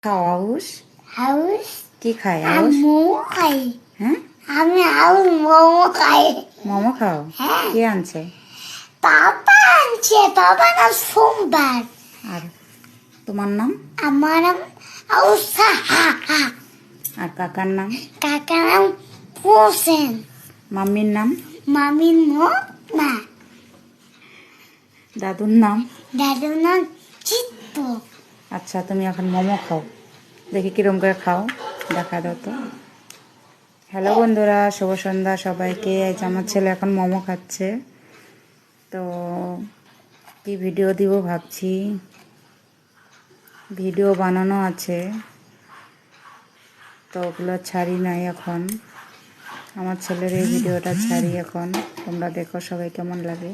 House house কি খায় আমি হাউস? মোমো খাই। হ্যাঁ, আমি হাউস মোমো খাই। মোমো খাও? হ্যাঁ। কে আনছে? বাবা আনছে, বাবা না সোমবার। আর তোমার নাম? আমার নাম আউসা হা হা। আর কাকার নাম? কাকার নাম হোসেন। মাম্মির নাম? মামির নাম মা। দাদুর নাম? দাদুর নাম চিত্তু। আচ্ছা, তুমি এখন মোমো খাও, দেখি কিরম করে খাও, দেখা দাও তো। হ্যালো বন্ধুরা, শুভ সন্ধ্যা সবাইকে। আজ আমার ছেলে এখন মোমো খাচ্ছে, তো কি ভিডিও দিব ভাবছি। ভিডিও বানানো আছে, তো ওগুলো ছাড়ি নাই এখন। আমার ছেলের এই ভিডিওটা ছাড়ি এখন, তোমরা দেখো সবাই কেমন লাগে।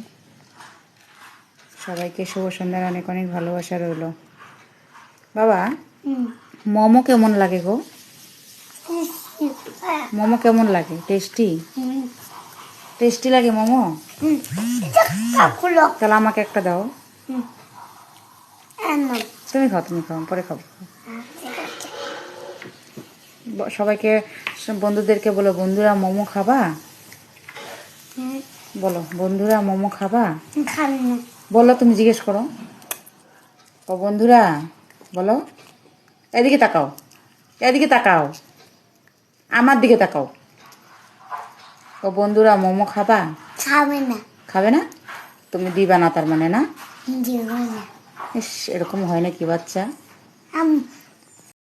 সবাইকে শুভ সন্ধ্যার অনেক অনেক ভালোবাসা রইল। বাবা, মোমো কেমন লাগে গো? মোমো কেমন লাগে? টেস্টি? টেস্টি লাগে মোমো? তাহলে আমাকে একটা দাও। তুমি খাও, তুমি খাও, পরে খাবো। সবাইকে, বন্ধুদেরকে বলো, বন্ধুরা মোমো খাবা? বলো, বন্ধুরা মোমো খাবা? খাবি না। বলো, তুমি জিজ্ঞেস করো। ও বন্ধুরা বলো, এদিকে তাকাও, এদিকে তাকাও, আমার দিকে তাকাও। ও বন্ধুরা মোমো খাবা? খাবে না। খাবে না? তুমি দিবা না তার মানে, না? দিব না। ইস, এরকম হয় না কি বাচ্চা?